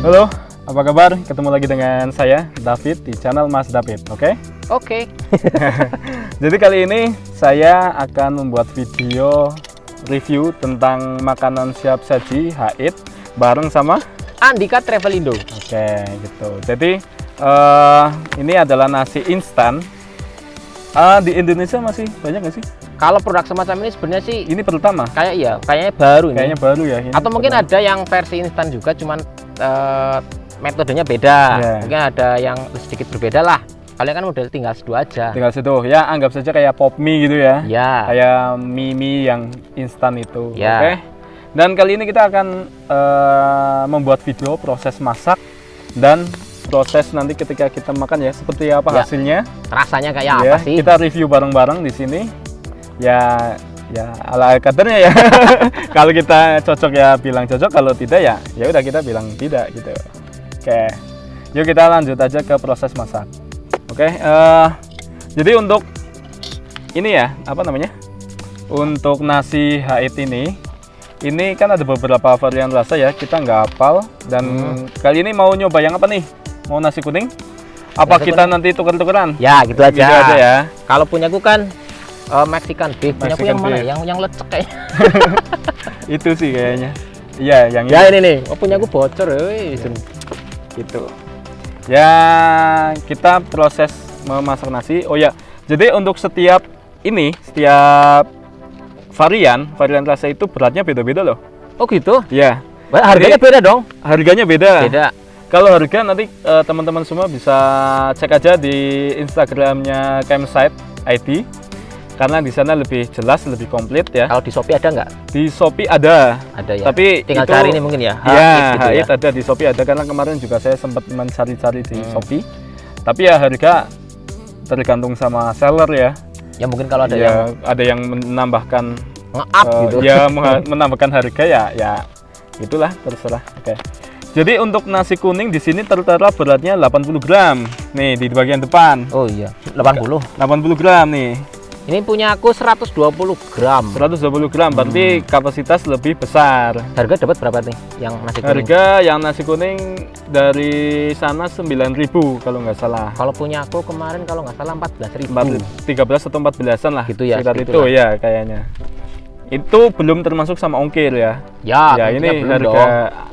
Halo, apa kabar? Ketemu lagi dengan saya, David, di channel Mas David, oke? Oke. Jadi kali ini saya akan membuat video review tentang makanan siap saji HIT bareng sama Andika Travelindo. Oke, gitu. Jadi ini adalah nasi instan. Di Indonesia masih banyak nggak sih? Kalau produk semacam ini sebenarnya sih Ini pertama. kayaknya baru ini. Kayaknya baru ya. Ini Atau mungkin pertama. ada yang versi instan juga, cuman metodenya beda. Yeah. Mungkin ada yang sedikit berbeda lah. Kalian kan udah tinggal sedu aja. Tinggal situ. Ya, anggap saja kayak pop mie gitu ya. Ya. Kayak mie yang instan itu. Ya. Oke. Dan kali ini kita akan membuat video proses masak dan proses nanti ketika kita makan ya seperti apa Ya. hasilnya. Rasanya kayak Ya, apa sih? kita review bareng-bareng di sini. Ya ala kadarnya ya. Kalau kita cocok ya bilang cocok, kalau tidak ya udah kita bilang tidak gitu. Oke. Yuk kita lanjut aja ke proses masak. Oke, jadi untuk ini ya, apa namanya? Untuk nasi HIT ini kan ada beberapa varian rasa ya, kita nggak hafal. Dan kali ini mau nyoba yang apa nih? Mau nasi kuning? Apa Nasi kita nanti tuker-tukeran? Ya, gitu aja. Gitu aja ya. Kalau punyaku kan Mexican beef. Punyaku Mexican yang mana? beef. Yang lecek kayaknya. Itu sih kayaknya. Iya, yang Ya ini. ini nih. Oh, punyaku bocor, Gitu. Ya, kita proses memasak nasi. Oh ya, jadi untuk setiap varian rasa itu beratnya beda-beda loh. Oh gitu. Ya, Harganya Jadi- beda dong. harganya beda. Beda. Kalau harga nanti teman-teman semua bisa cek aja di Instagramnya Campsite ID, karena di sana lebih jelas, lebih komplit ya. Kalau di Shopee ada nggak? Di Shopee ada. Ada ya. Tapi tinggal itu- cari ini mungkin ya. Ya, gitu HIT ada di Shopee ada, karena kemarin juga saya sempat mencari-cari di Shopee. Tapi ya harga tergantung sama seller ya. Ya mungkin kalau ada yang Ya ada yang menambahkan nge-up gitu. ya menambahkan harga ya itulah terserah. Oke. Jadi untuk nasi kuning di sini tertera beratnya 80 gram. Nih di bagian depan. Oh iya, 80. 80 gram nih. Ini punya aku 120 gram. 120 gram berarti kapasitas lebih besar. Harga dapat berapa nih yang nasi kuning? Harga yang nasi kuning dari sana 9.000 kalau nggak salah. Kalau punya aku kemarin kalau nggak salah 14.000. 13 atau 14-an lah. Gitu ya, Sekitar itu segitulah. ya kayaknya. Itu belum termasuk sama ongkir ya. Ya, Ya tentunya ini belum harga dong.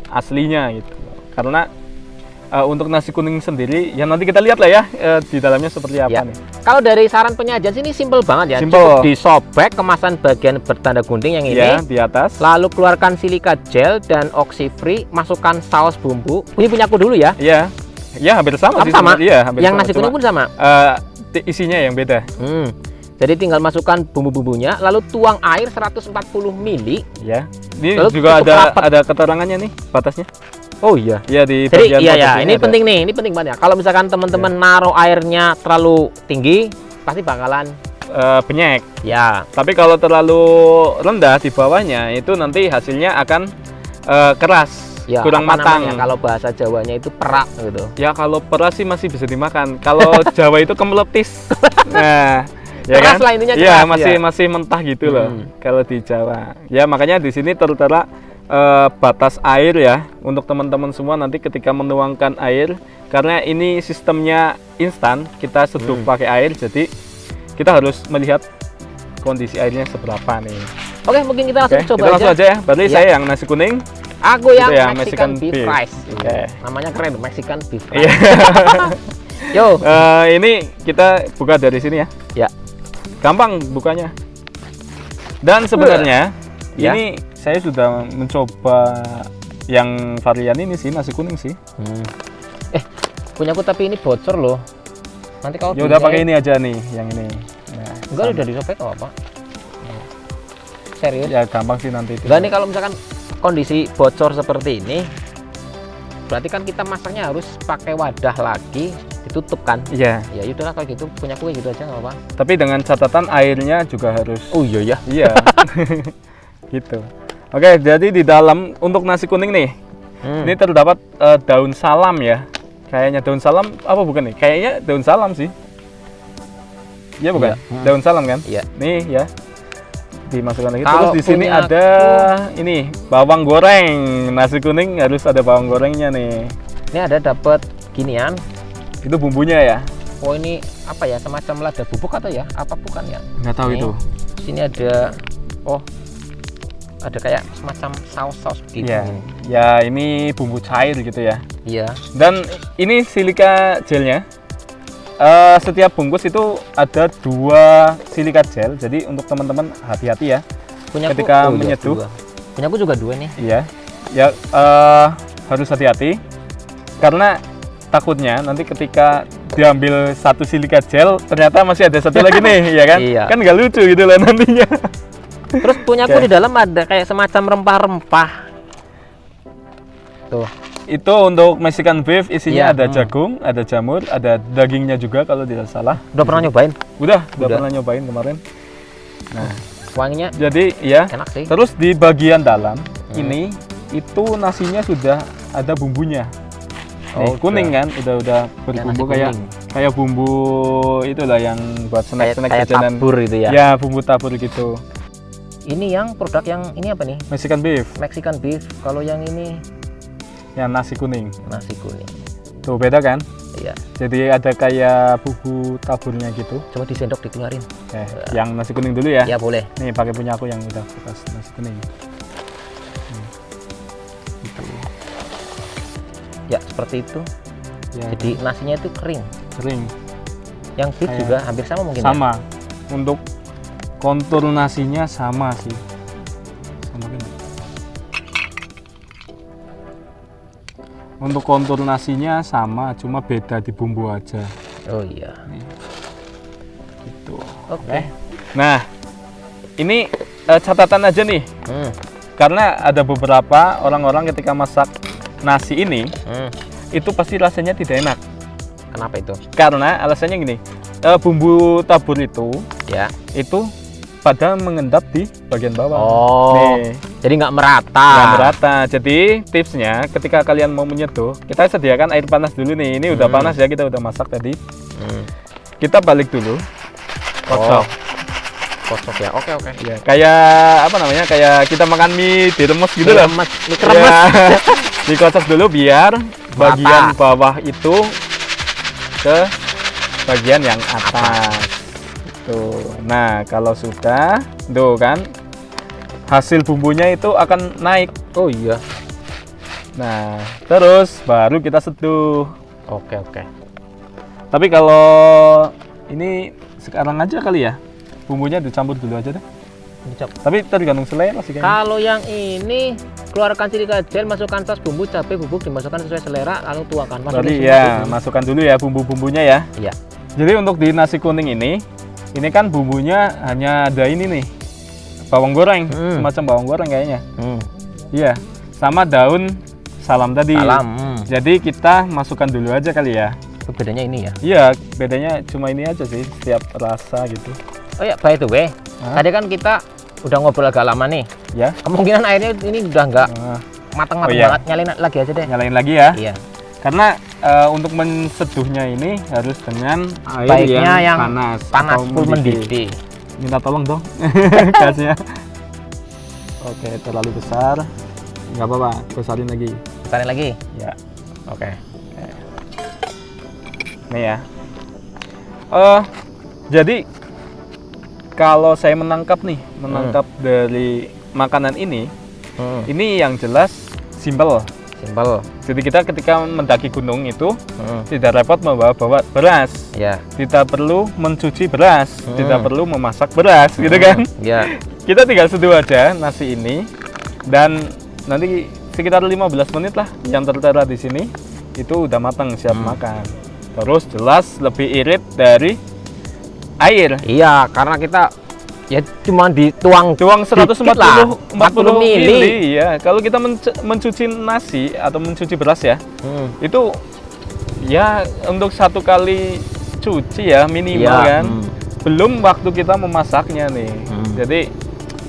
aslinya gitu. Karena untuk nasi kuning sendiri ya nanti kita lihat lah ya di dalamnya seperti apa Ya. nih. Kalau dari saran penyajian sini simple banget ya. Simple. Cukup disobek kemasan bagian bertanda gunting yang ini. Ya di atas. Lalu keluarkan silika gel dan oxy free, masukkan saus bumbu. Ini punya aku dulu ya. Iya. Ya hampir sama sih. Sama. Iya, hampir Yang sama. nasi kuning Cuma, pun sama. isinya yang beda. Jadi tinggal masukkan bumbu-bumbunya, lalu tuang air 140 ml. Ya. Ini Lalu juga tutup rapat. ada keterangannya nih batasnya. Oh iya. Iya di Jadi bagian iya ya, batasnya ini ada. penting nih, ini penting banget ya. Kalau misalkan teman-teman naruh airnya terlalu tinggi, pasti bakalan Penyek. ya. Tapi kalau terlalu rendah di bawahnya itu nanti hasilnya akan keras, Ya, kurang apa matang. namanya, kalau bahasa Jawanya itu perak gitu. Ya kalau peras sih masih bisa dimakan. Kalau Jawa itu kemeletis. Nah, ya Keras kan? lah intinya, Iya, keras, ya. masih mentah gitu loh. Kalau di Jawa. Ya makanya di sini tertera batas air ya untuk teman-teman semua nanti ketika menuangkan air, karena ini sistemnya instan, kita seduh pakai air, jadi kita harus melihat kondisi airnya seberapa nih. Oke, mungkin kita langsung Oke, coba kita langsung aja ya. Berarti Ya. saya yang nasi kuning. Aku yang Itu ya, Mexican, Mexican beef beef. fries. Oke. Namanya keren, Mexican beef Iya. fries. Yo. Ini kita buka dari sini ya. Ya. Gampang bukanya. Dan sebenarnya Ya. ini saya sudah mencoba yang varian ini sih, nasi kuning sih. Punya aku tapi ini bocor loh. Nanti kalau Ya udah pakai ini aja nih, yang ini. Nah, Enggak udah disobek apa? Serius? ya gampang sih nanti itu. Enggak nih, kalau misalkan kondisi bocor seperti ini, berarti kan kita masaknya harus pakai wadah lagi, ditutup kan? Iya, Ya udahlah kalau gitu, punya aku gitu aja nggak apa-apa. tapi dengan catatan airnya juga harus. Oh iya ya. Iya. Gitu. Oke, jadi di dalam untuk nasi kuning nih, ini terdapat daun salam ya. Kayaknya daun salam apa bukan nih? Kayaknya daun salam sih. Iya bukan? Iya. Daun salam kan? Iya. Nih ya. dimasukkan lagi. Kalau Terus di sini punya ada ini bawang goreng. Nasi kuning harus ada bawang gorengnya nih. Ini ada dapat ginian. Itu bumbunya ya? Oh ini apa ya, semacam lada bubuk atau ya? Apa bukan ya? Nggak tahu Ini, itu. Sini ada, oh ada kayak semacam saus-saus gitu. Ya, ini. ya ini bumbu cair gitu ya. Iya. Dan ini silika gelnya. Setiap bungkus itu ada 2 silika gel. Jadi untuk teman-teman hati-hati ya. Punyaku, Ketika iya, menyeduh. 2. Punyaku juga 2 nih. Iya. Ya harus hati-hati. Karena takutnya nanti ketika diambil 1 silika gel ternyata masih ada 1 lagi nih, ya kan? Iya. Kan nggak lucu gitu loh nantinya. Terus punyaku Oke. di dalam ada kayak semacam rempah-rempah. Tuh. Itu untuk Mexican beef, isinya Iya, ada jagung, ada jamur, ada dagingnya juga kalau tidak salah. Udah pernah nyobain? Udah Udah. pernah nyobain kemarin. Nah, Wanginya jadi ya. enak sih. Terus di bagian dalam ini itu nasinya sudah ada bumbunya. Nih, Oh, kuning udah. kan, udah berbumbu nasi kayak kuning. bumbu itulah yang buat snack-snack Kayak jajanan. tabur gitu ya. Ya, bumbu tabur gitu. Ini yang produk yang ini apa nih? Mexican beef, Mexican beef. Kalau yang ini yang nasi kuning. nasi kuning. Tuh beda kan? Iya. Jadi ada kayak bumbu taburnya gitu. Coba disendok dikeluarin. Yang nasi kuning dulu ya. Ya boleh. Nih pakai punya aku yang udah bekas nasi kuning. Gitu. Ya seperti itu. Ya, Jadi nasinya itu kering. kering. Yang beef Kayak juga hampir sama mungkin. Sama. Untuk kontur nasinya sama sih. Sama kan? Untuk kontur nasinya sama, cuma beda di bumbu aja. Ya? Oh iya. Gitu. Oke. Nah, ini catatan aja nih. Hmm. Karena ada beberapa orang-orang ketika masak nasi ini itu pasti rasanya tidak enak. Kenapa itu? Karena alasannya gini, bumbu tabur itu Ya. pada mengendap di bagian bawah. Oh. Nih, Jadi nggak merata. nggak merata. Jadi tipsnya ketika kalian mau menyeduh, kita sediakan air panas dulu nih. Ini udah panas ya, kita udah masak tadi. Hmm. Kita balik dulu. Kocok. Kocok ya. Oke oke. Ya, kayak apa namanya? Kayak kita makan mie diremes gitu loh. Mie kremes. Ya. Dikocok dulu biar bagian bawah itu ke bagian yang atas. Tuh. Nah, kalau sudah, tuh kan hasil bumbunya itu akan naik. Oh iya. Nah, terus baru kita seduh. Oke oke. Tapi kalau ini sekarang aja kali ya, bumbunya dicampur dulu aja deh. Tapi tergantung selera sih kayaknya. Kalau yang ini keluarkan silika gel, masukkan saus bumbu, cabai bubuk dimasukkan sesuai selera, lalu tuangkan. Berarti ya, masukkan dulu ya bumbu-bumbunya ya. Iya. Jadi untuk di nasi kuning ini kan bumbunya hanya ada ini nih, bawang goreng, semacam bawang goreng kayaknya. Iya, sama daun salam tadi. Salam. Jadi kita masukkan dulu aja kali ya. Bedanya ini ya. Iya, bedanya cuma ini aja sih, setiap rasa gitu. Oh ya, by the way, tadi kan kita udah ngobrol agak lama nih. Ya. Kemungkinan airnya ini udah nggak matang-matang Oh iya. banget. Nyalain lagi aja deh. Nyalain lagi ya. Iya. Karena untuk menseduhnya ini harus dengan air Baiknya yang panas panas atau full mendidih. Minta tolong dong gasnya. Oke, terlalu besar. Nggak apa-apa, besarin lagi. Besarin lagi. Ya. Oke. Nih ya. Jadi kalau saya menangkap dari makanan ini yang jelas simpel. Simpel. Jadi kita ketika mendaki gunung itu tidak repot membawa beras, Ya. tidak perlu mencuci beras, tidak perlu memasak beras, gitu kan? Ya. Kita tinggal seduh aja nasi ini dan nanti sekitar 15 menit lah yang tertera di sini itu udah matang siap makan. Terus jelas lebih irit dari air. Iya, karena kita ya cuma dituang 140 lah, 40 mili. mili ya. Kalau kita mencuci nasi atau mencuci beras ya, itu ya untuk 1 kali cuci ya minimal kan. Belum waktu kita memasaknya nih. Jadi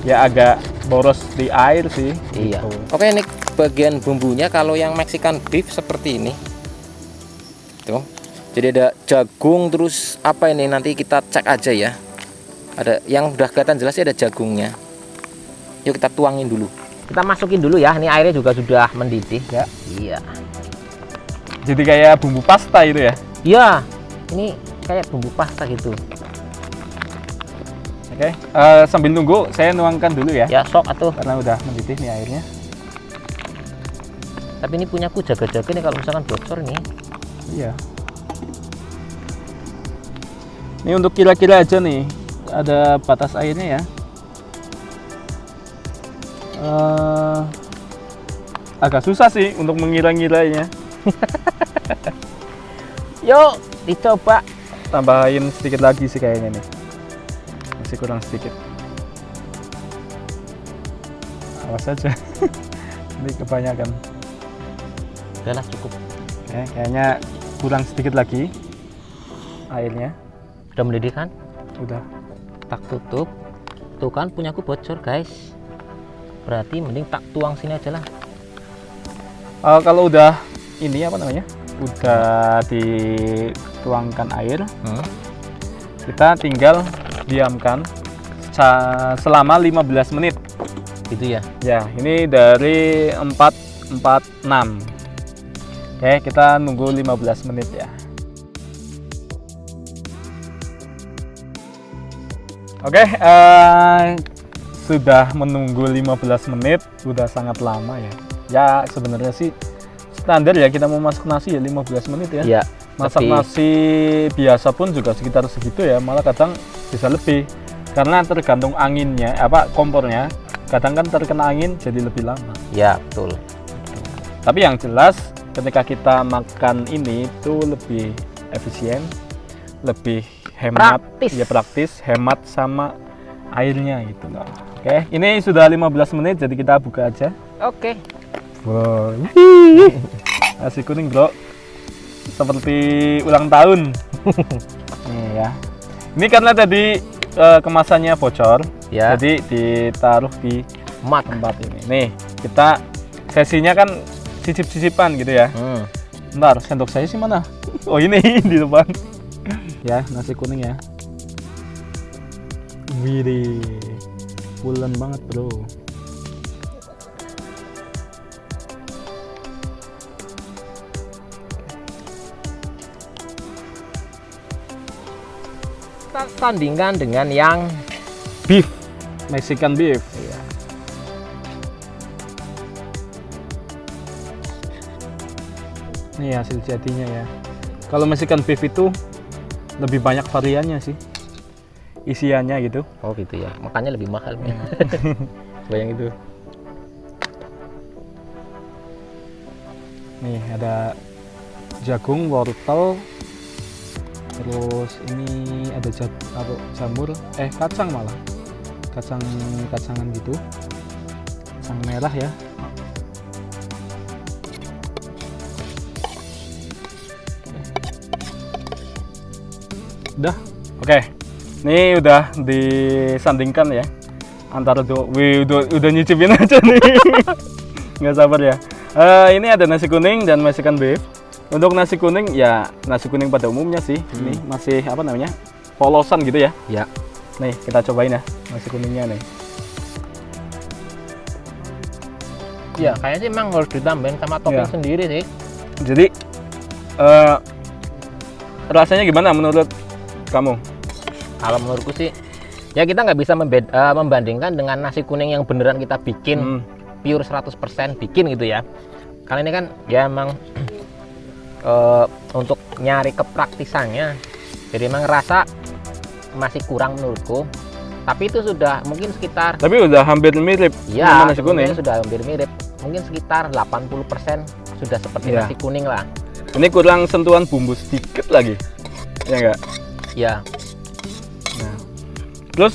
ya agak boros di air sih. Iya. Gitu. Oke, ini bagian bumbunya. Kalau yang Mexican beef seperti ini. Tuh. Jadi ada jagung, terus apa ini nanti kita cek aja ya. Ada yang udah kelihatan jelas sih ada jagungnya. Yuk kita tuangin dulu. Kita masukin dulu ya. Ini airnya juga sudah mendidih. Ya. Iya. Jadi kayak bumbu pasta itu ya. Iya. Ini kayak bumbu pasta gitu. Oke. Sambil nunggu saya nuangkan dulu ya. Ya sok atuh. Karena udah mendidih nih airnya. Tapi ini punyaku jaga-jaga nih kalau misalkan bocor nih. Iya. Ini untuk kira-kira aja nih. Ada batas airnya ya. Agak susah sih untuk mengira-ngiranya. Yuk dicoba. Tambahin sedikit lagi sih kayaknya nih. Masih kurang sedikit. Awas aja. Ini kebanyakan. Udahlah cukup. Ya, kayaknya kurang sedikit lagi airnya. Udah mendidih kan? Udah. Tak tutup. Tuh kan punyaku bocor guys. Berarti mending tak tuang sini aja lah. Kalau udah ini apa namanya? Udah dituangkan air, kita tinggal diamkan selama 15 menit. Gitu ya. Ya, ini dari 446. Oke, kita nunggu 15 menit ya. Oke, sudah menunggu 15 menit, sudah sangat lama ya. Ya, sebenarnya sih standar ya, kita mau masak nasi ya 15 menit ya. Iya. Masak Tapi nasi biasa pun juga sekitar segitu ya, malah kadang bisa lebih. Karena tergantung anginnya, kompornya. Kadang kan terkena angin jadi lebih lama. ya betul. Tapi yang jelas ketika kita makan ini itu lebih efisien, lebih hemat, Praktis. ya praktis, hemat sama airnya gitu loh. Oke, ini sudah 15 menit jadi kita buka aja. Oke. Wow. Nasi kuning, Bro. Seperti ulang tahun. Nih ya. Ini karena tadi kemasannya bocor, Ya. jadi ditaruh di Mat. tempat ini. Nih, kita sesinya kan sisip-sisipan gitu ya. Bentar, sendok saya sih mana? Oh ini di depan. Ya, nasi kuning ya. Widih, pulen banget bro. Kita sandingkan dengan yang Beef, Mexican beef. iya. Nih hasil jadinya ya. Kalau Mexican beef itu lebih banyak variannya sih, isiannya gitu. Oh gitu ya. Makanya lebih mahal. Bayang itu. Nih ada jagung, wortel, terus ini ada jamur, kacang malah, kacangan gitu, kacang merah ya. Udah, oke. Ini udah disandingkan ya antara tuh. Wih, udah nyicipin aja nih. Nggak sabar ya. Ini ada nasi kuning dan Mexican beef. Untuk nasi kuning ya nasi kuning pada umumnya sih. Ini masih apa namanya? Polosan gitu ya. Ya. Nih, kita cobain ya nasi kuningnya nih. Ya, kayaknya sih emang harus ditambahin sama topping Ya. sendiri sih. Jadi rasanya gimana menurut kamu? Kalau menurutku sih, ya kita nggak bisa membandingkan dengan nasi kuning yang beneran kita bikin pure 100% bikin gitu ya. Karena ini kan ya emang untuk nyari kepraktisannya, jadi emang rasa masih kurang menurutku. Tapi itu sudah mungkin sekitar, Tapi udah hampir mirip ya sama nasi kuning. sudah hampir mirip. Mungkin sekitar 80% sudah seperti Ya. nasi kuning lah. Ini kurang sentuhan bumbu sedikit lagi, ya enggak? Ya, Nah. Terus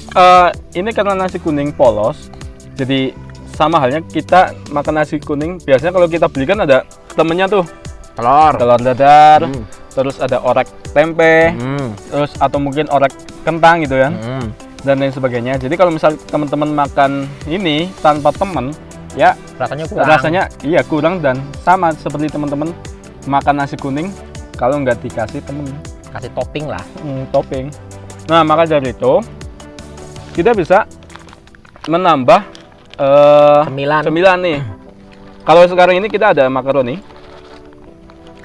ini karena nasi kuning polos, jadi sama halnya kita makan nasi kuning. Biasanya kalau kita beli kan ada temennya tuh, telur dadar, terus ada orek tempe, terus atau mungkin orek kentang gitu kan, dan lain sebagainya. Jadi kalau misal teman-teman makan ini tanpa temen, ya rasanya kurang. rasanya iya kurang dan sama seperti teman-teman makan nasi kuning kalau nggak dikasih temen Kasih topping lah. topping. Nah, maka dari itu kita bisa menambah Cemilan. nih. Kalau sekarang ini kita ada makaroni.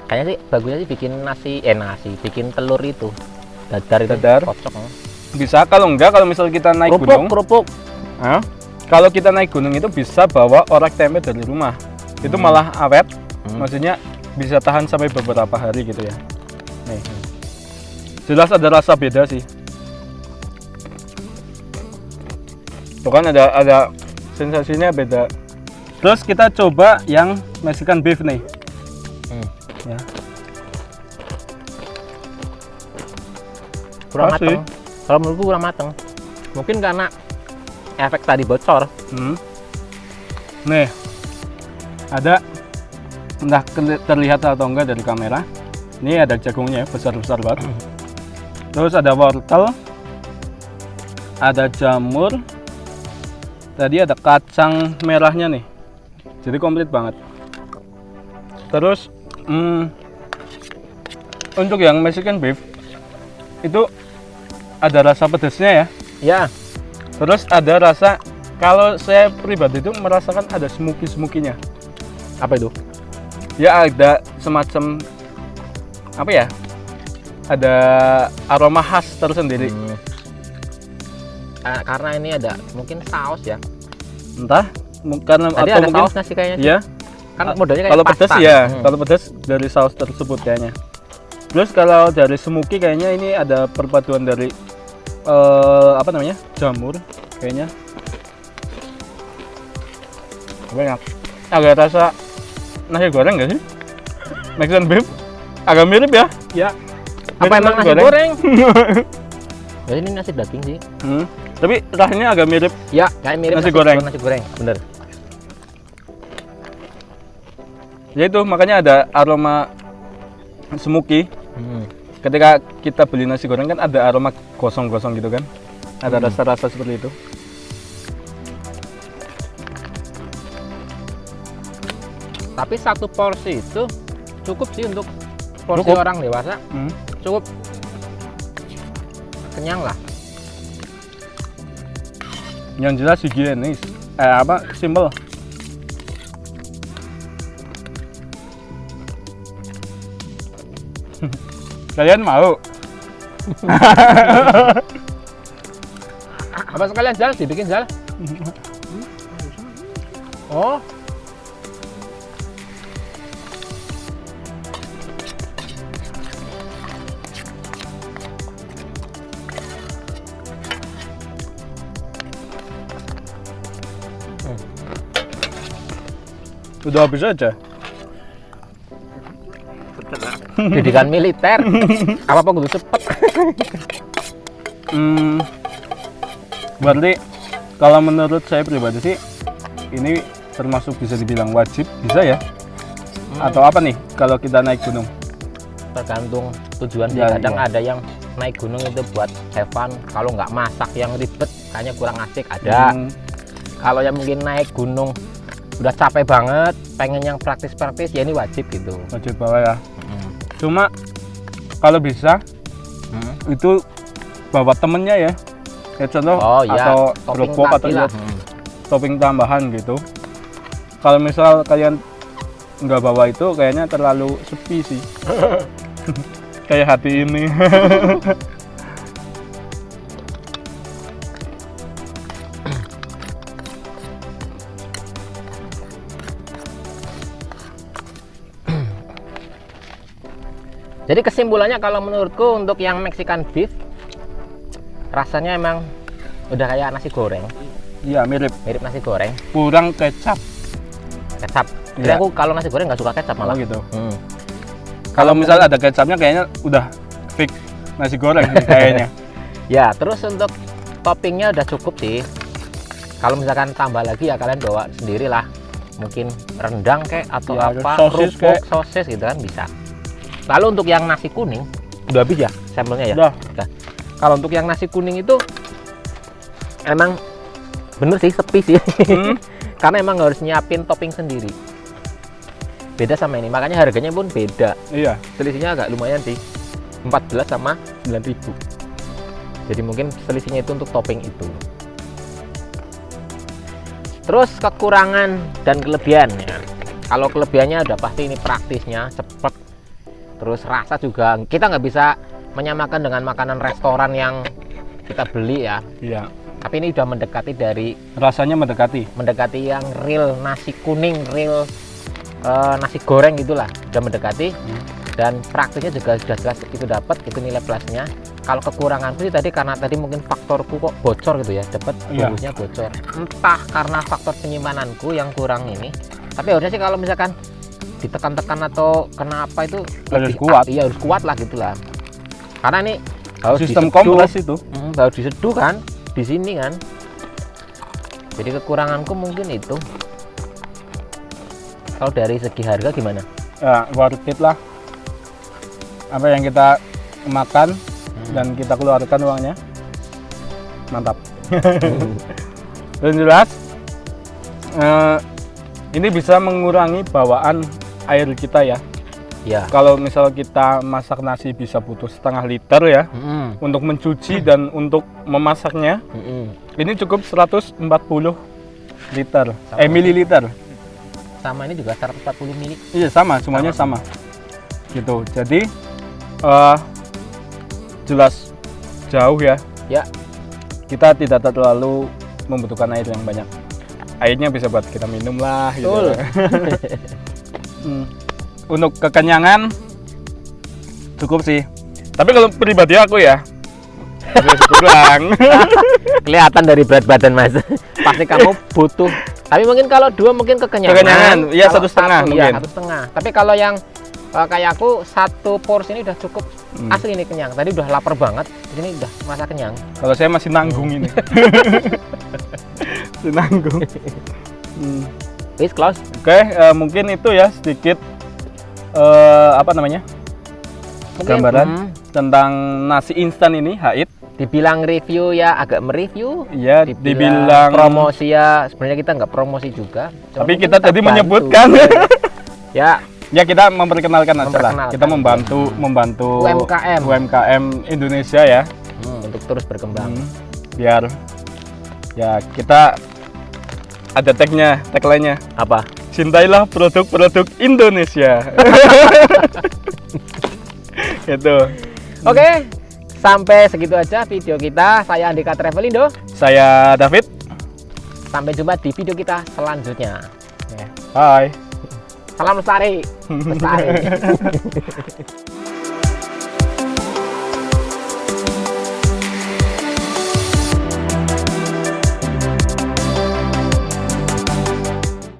Kayaknya sih bagusnya sih bikin nasi, bikin telur itu. Dadar itu Dadar. kocok. Bisa, kalau enggak, kalau misal kita naik gunung. Kerupuk. Hah? Kalau kita naik gunung itu bisa bawa orek tempe dari rumah. Itu malah awet. Maksudnya bisa tahan sampai beberapa hari gitu ya. Nih. Jelas ada rasa beda sih. Tuh kan ada sensasinya beda. Terus kita coba yang Mexican beef nih. Ya. Kurang Pas sih. mateng. Kalau menurutku kurang mateng. Mungkin karena efek tadi bocor. Nih, ada entah terlihat atau enggak dari kamera. Ini ada jagungnya besar-besar banget. Terus ada wortel, ada jamur, tadi ada kacang merahnya nih. Jadi komplit banget. Terus untuk yang Mexican beef itu ada rasa pedasnya ya. Ya, Terus ada rasa, kalau saya pribadi itu merasakan ada smoky-smokinya. apa itu? Ya ada semacam apa ya? Ada aroma khas tersendiri. Karena ini ada mungkin saus ya. Entah karena Tadi atau ada mungkin sausnya sih kayaknya. ya. Kan modelnya kayak Kalau pasta. pedas ya, kalau pedas dari saus tersebut kayaknya. Terus kalau dari smoky kayaknya ini ada perpaduan dari apa namanya? Jamur kayaknya. Banyak. Agak rasa nasi goreng nggak sih? Mexican beef agak mirip ya? Ya. Apa emang nasi goreng? Jadi ini nasi daging sih. Tapi rasanya agak mirip. Ya, kayak mirip Nasi goreng. Nasi goreng, bener. Ya itu makanya ada aroma smoky. Ketika kita beli nasi goreng kan ada aroma gosong-gosong gitu kan. Ada rasa-rasa seperti itu. Tapi satu porsi itu cukup sih untuk porsi Cukup. orang dewasa. Cukup kenyang lah. Yang jelas higienis. Simple. Kalian mau? Apa sekalian Zal? Dibikin Zal? Oh, Udah habis aja. didikan militer. Apa kudu cepet? Berarti kalau menurut saya pribadi sih ini termasuk bisa dibilang wajib, bisa ya? Atau apa nih kalau kita naik gunung? Tergantung tujuan sih. Ya, Kadang iya. ada yang naik gunung itu buat have fun. Kalau nggak masak yang ribet, kayaknya kurang asik. Ada. Kalau yang mungkin naik gunung udah capek banget, pengen yang praktis-praktis, ya ini wajib gitu. Wajib bawa ya. Cuma kalau bisa itu bawa temennya ya. Ya contoh Oh iya, atau topping rokok atau tadi ya, lah. topping tambahan gitu. Kalau misal kalian nggak bawa itu kayaknya terlalu sepi sih. Kayak hati ini. Jadi kesimpulannya kalau menurutku untuk yang Mexican beef rasanya emang udah kayak nasi goreng, Iya mirip. mirip nasi goreng, Kurang kecap. kecap. Jadi Iya. aku kalau nasi goreng nggak suka kecap malah. Malah gitu. Hmm. Kalau misal ada kecapnya kayaknya udah fix nasi goreng sih kayaknya. Ya, terus untuk toppingnya udah cukup sih. Kalau misalkan tambah lagi ya kalian bawa sendiri lah. Mungkin rendang kayak atau Ya, apa, sosis kerupuk, kayak. sosis gitu kan bisa. Lalu untuk yang nasi kuning udah habis ya sampelnya ya. Udah. Kalau untuk yang nasi kuning itu emang bener sih sepi sih. Karena emang harus nyiapin topping sendiri. Beda sama ini, makanya harganya pun beda. Iya. Selisihnya agak lumayan sih. 14 sama 9.000. Jadi mungkin selisihnya itu untuk topping itu. Terus kekurangan dan kelebihan ya. Kalau kelebihannya udah pasti ini praktisnya cepet. Terus rasa juga kita nggak bisa menyamakan dengan makanan restoran yang kita beli ya. Iya. Tapi ini udah mendekati dari Rasanya mendekati. yang real nasi kuning, real nasi goreng gitulah. Udah mendekati. Dan praktisnya juga sudah jelas itu dapat, itu nilai plusnya. Kalau kekuranganku sih tadi karena tadi mungkin faktorku kok bocor gitu ya, dapat bungkusnya bocor. Entah karena faktor penyimpananku yang kurang ini. Tapi harusnya sih kalau misalkan ditekan-tekan atau kenapa itu Harus kuat. Iya harus kuat lah gitulah. Karena ini harus Sistem diseduh. kompres itu. Harus diseduh kan di sini kan. Jadi kekuranganku mungkin itu. Kalau dari segi harga gimana? Ya, worth it lah. Apa yang kita makan dan kita keluarkan uangnya, mantap. Dan jelas ini bisa mengurangi bawaan air kita ya. Ya. Kalau misal kita masak nasi bisa butuh setengah liter ya untuk mencuci dan untuk memasaknya. Ini cukup 140 liter, mililiter. Sama ini juga 140 mili. Iya sama, semuanya sama. Gitu. Jadi jelas jauh ya. Ya. Kita tidak terlalu membutuhkan air yang banyak. Airnya bisa buat kita minum lah. Betul. Gitu. Untuk kekenyangan cukup sih. Tapi kalau pribadi aku ya kurang. Kelihatan dari berat badan Mas. Pasti kamu butuh. Tapi mungkin kalau 2 mungkin kekenyangan. Iya, Kalau 1,5 1, iya, mungkin. 1,5. Tapi kalau yang kayak aku 1 porsi ini udah cukup. Asli ini kenyang. Tadi udah lapar banget. Ini udah merasa kenyang. Kalau saya masih nanggung ini. Masih nanggung. Please close. Oke, mungkin itu ya sedikit apa namanya? Mungkin, Gambaran tentang nasi instan ini, Haid. Dibilang review ya agak mereview. Iya, dibilang promosi ya sebenarnya kita nggak promosi juga. Cuma tapi mungkin kita tadi bantu. menyebutkan. Ya, Ya kita memperkenalkan aja lah. Memperkenalkan. Kita membantu UMKM Indonesia ya. Untuk terus berkembang. Biar ya kita ada tagline-nya. Apa? Cintailah produk-produk Indonesia. Gitu. Oke, sampai segitu aja video kita. Saya Andika Travelindo. Saya David. Sampai jumpa di video kita selanjutnya. Bye. Salam lestari. Lestari.